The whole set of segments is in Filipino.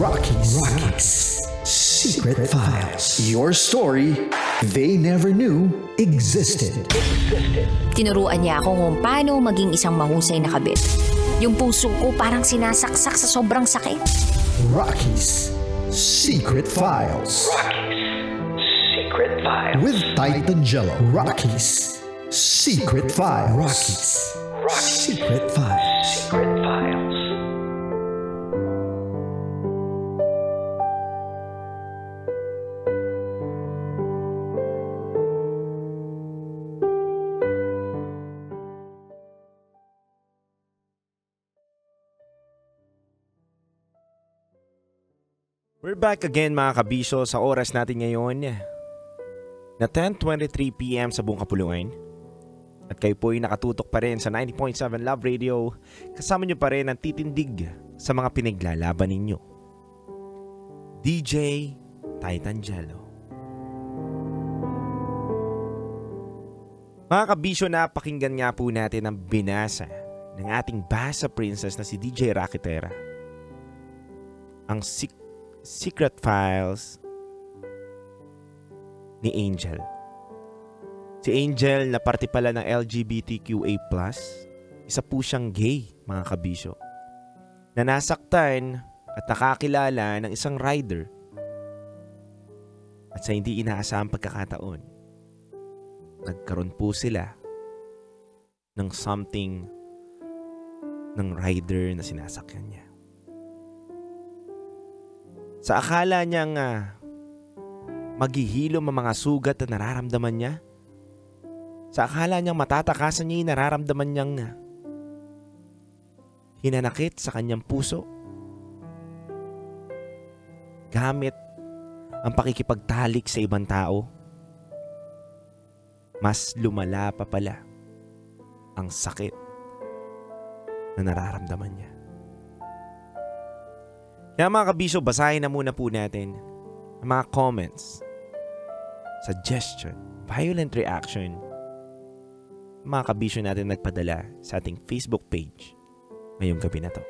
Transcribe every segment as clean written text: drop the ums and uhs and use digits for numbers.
Rocky's Secret Files. Your story they never knew existed. Tinuruan niya ako kung paano maging isang mahusay na kabit. Yung puso ko parang sinasaksak sa sobrang sakit. Rocky's Secret Files. Rocky's Secret Files. With Titan Jello. Rocky's Secret Files. Rocky's Secret Files. Secret Files. We're back again mga kabisyo sa oras natin ngayon na 10:23 PM sa buong Kapuluan. At kayo po'y nakatutok pa rin sa 90.7 Love Radio. Kasama nyo pa rin ang titindig sa mga pinaglalaban ninyo. DJ Titan Jello. Mga kabisyo, napakinggan nga po natin ang binasa ng ating basa princess na si DJ Rakitera. Ang Secret Files ni Angel. Si Angel na parte pala ng LGBTQA+, isa po siyang gay, mga kabisyo, na nasaktan at nakakilala ng isang rider at sa hindi inaasahang pagkakataon, nagkaroon po sila ng something ng rider na sinasakyan niya. Sa akala niyang maghihilom ang mga sugat na nararamdaman niya, sa akala niyang matatakasan niya yung nararamdaman niyang hinanakit sa kanyang puso, gamit ang pakikipagtalik sa ibang tao, mas lumala pa pala ang sakit na nararamdaman niya. Kaya mga kabisyo, basahin na muna po natin ang mga comments, suggestion, violent reaction, mga kabisyo natin nagpadala sa ating Facebook page ngayong gabi na to.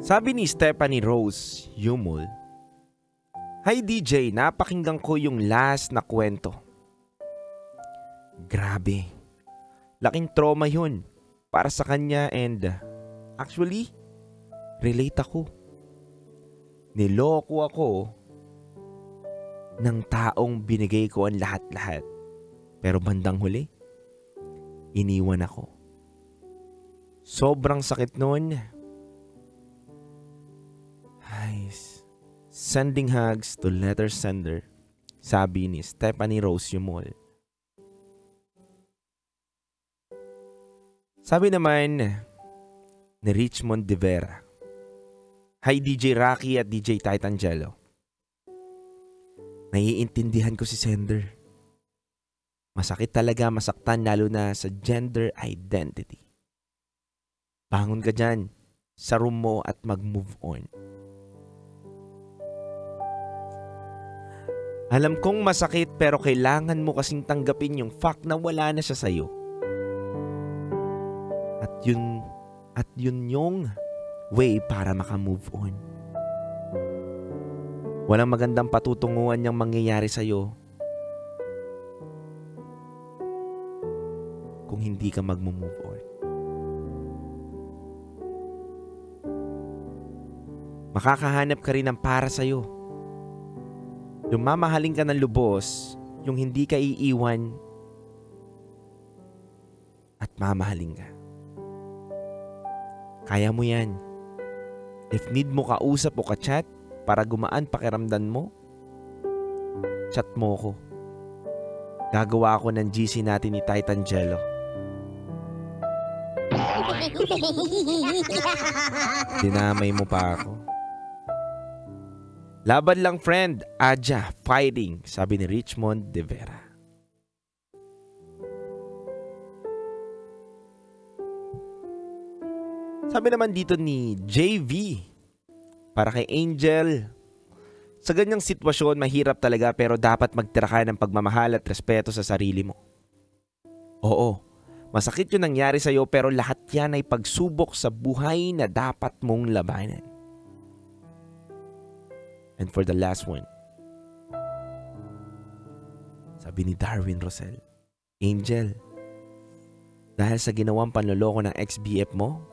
Sabi ni Stephanie Rose Yumul, "Hi DJ, napakinggan ko yung last na kwento. Grabe, laking trauma yun para sa kanya and actually, relate ako. Niloko ako ng taong binigay ko ang lahat-lahat. Pero bandang huli, iniwan ako. Sobrang sakit nun. Sending hugs to letter sender," sabi ni Stephanie Rose Yumol. Sabi naman ni Richmond De Vera, "Hi DJ Rocky at DJ Titan Jello. Naiintindihan ko si sender. Masakit talaga masaktan lalo na sa gender identity. Bangon ka dyan sa room mo at mag-move on. Alam kong masakit pero kailangan mo kasing tanggapin yung fact na wala na siya sa'yo. At yun yung way para maka-move on. Walang magandang patutunguhan niyang mangyayari sa'yo kung hindi ka mag-move on. Makakahanap ka rin ng para sa'yo. Yung mamahalin ka ng lubos, yung hindi ka iiwan at mamahalin ka. Kaya mo yan. If need mo kausap o ka-chat para gumaan pakiramdam mo, chat mo ko. Gagawa ako ng GC natin ni Titan Jello. Dinamay mo pa ako. Laban lang friend, Aja, fighting," sabi ni Richmond De Vera. Sabi naman dito ni JV, para kay Angel, sa ganyang sitwasyon, mahirap talaga pero dapat magtira ka ng pagmamahal at respeto sa sarili mo. Oo, masakit yung nangyari sa'yo pero lahat yan ay pagsubok sa buhay na dapat mong labanan. And for the last one, sabi ni Darwin Rosel, Angel, dahil sa ginawang panloloko ng ex-BF mo,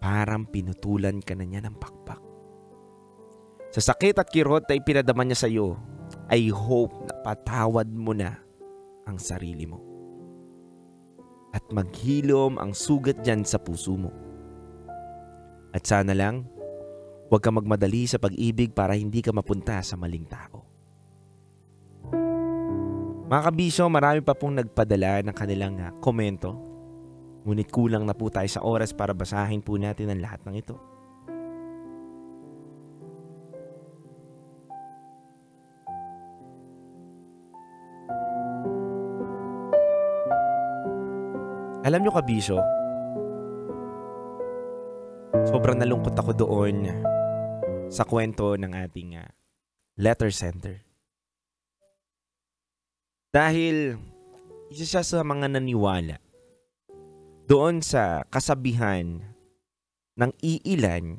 parang pinutulan ka na niya ng pakpak. Sa sakit at kirot na ipinadama niya sa iyo, I hope na patawad mo na ang sarili mo. At maghilom ang sugat dyan sa puso mo. At sana lang, huwag ka magmadali sa pag-ibig para hindi ka mapunta sa maling tao. Mga kabisyo, marami pa pong nagpadala ng kanilang komento. Ngunit kulang na po tayo sa oras para basahin po natin ang lahat ng ito. Alam nyo kabisyo, sobrang nalungkot ako doon sa kwento ng ating letter sender. Dahil isa siya sa mga naniwala doon sa kasabihan ng iilan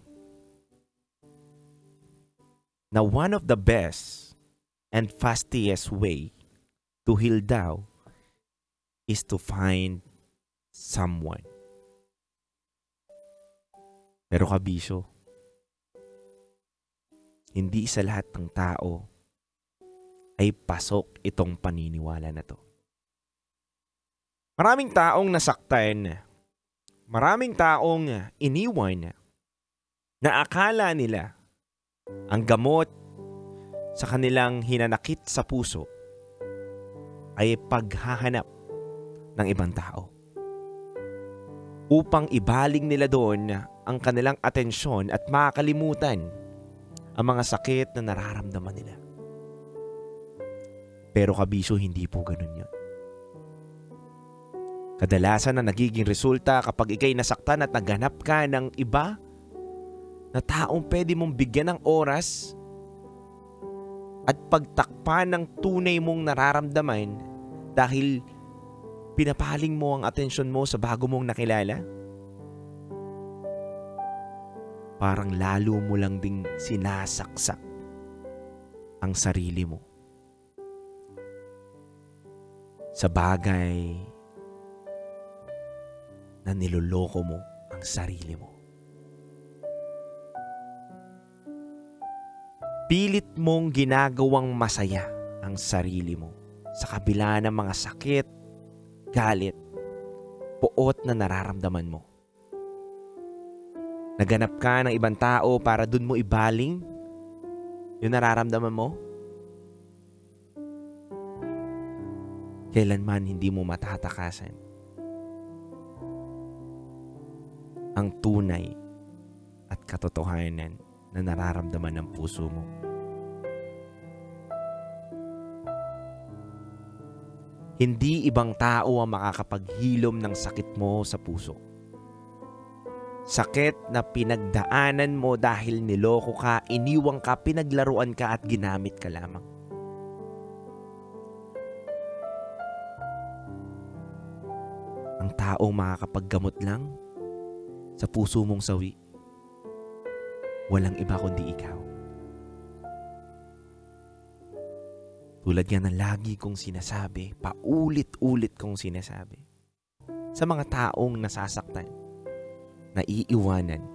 na one of the best and fastest way to heal daw is to find someone. Pero kabisyo, hindi sa lahat ng tao ay pasok itong paniniwala na to. Maraming taong nasaktan, maraming taong iniwan na akala nila ang gamot sa kanilang hinanakit sa puso ay paghahanap ng ibang tao. Upang ibaling nila doon ang kanilang atensyon at makakalimutan ang mga sakit na nararamdaman nila. Pero kabisyo, hindi po ganun yun. Kadalasan na nagiging resulta kapag ikay nasaktan at naghanap ka ng iba na taong pwede mong bigyan ng oras at pagtakpan ng tunay mong nararamdaman dahil pinapaling mo ang atensyon mo sa bago mong nakilala, parang lalo mo lang ding sinasaksak ang sarili mo sa bagay na niloloko mo ang sarili mo. Pilit mong ginagawang masaya ang sarili mo sa kabila ng mga sakit, galit, puot na nararamdaman mo. Naghanap ka ng ibang tao para dun mo ibaling yung nararamdaman mo. Kailanman hindi mo matatakasan ang tunay at katotohanan na nararamdaman ng puso mo. Hindi ibang tao ang makakapaghilom ng sakit mo sa puso. Sakit na pinagdaanan mo dahil niloko ka, iniwang ka, pinaglaruan ka at ginamit ka lamang. Ang taong makakapaggamot lang sa puso mong sawi, walang iba kundi ikaw. Tulad yan ng lagi kong sinasabi, paulit-ulit kong sinasabi, sa mga taong nasasaktan, naiiwanan,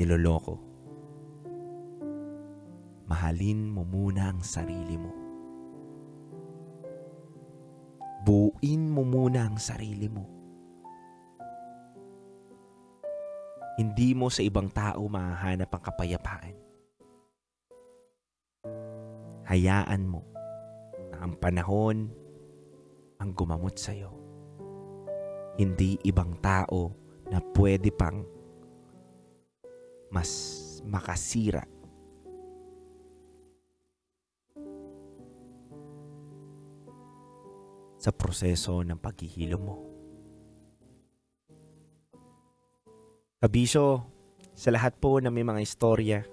niloloko. Mahalin mo muna ang sarili mo. Buuin mo muna ang sarili mo. Hindi mo sa ibang tao mahahanap ang kapayapaan. Hayaan mo na ang panahon ang gumamot sa iyo. Hindi ibang tao na pwede pang mas makasira sa proseso ng paghihilom mo. Kabisyo, sa lahat po na may mga istorya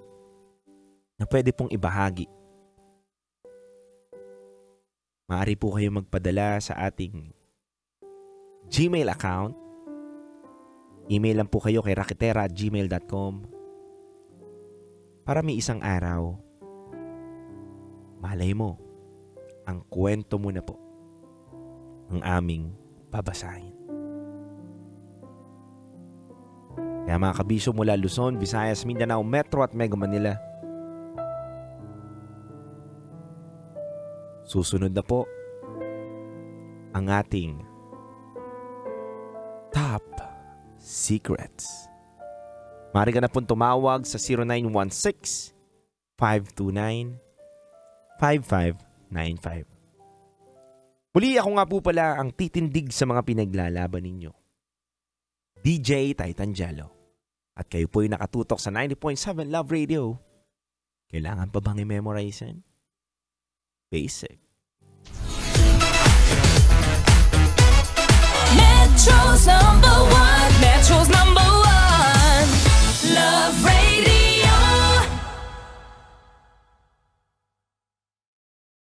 na pwede pong ibahagi, maaari po kayo magpadala sa ating Gmail account. Email lang po kayo kay rakitera@gmail.com para may isang araw, malay mo, ang kwento mo na po ang aming babasahin. Kaya mga kabisyo mula Luzon, Visayas, Mindanao, Metro at Mega Manila, susunod na po ang ating Top Secrets. Maaari ka na pong tumawag sa 0916-529-5595. Muli ako nga po pala ang titindig sa mga pinaglalaban ninyo, DJ Titan Jello. At kayo po'y nakatutok sa 90.7 Love Radio. Kailangan pa bang i-memorize yan? Basic.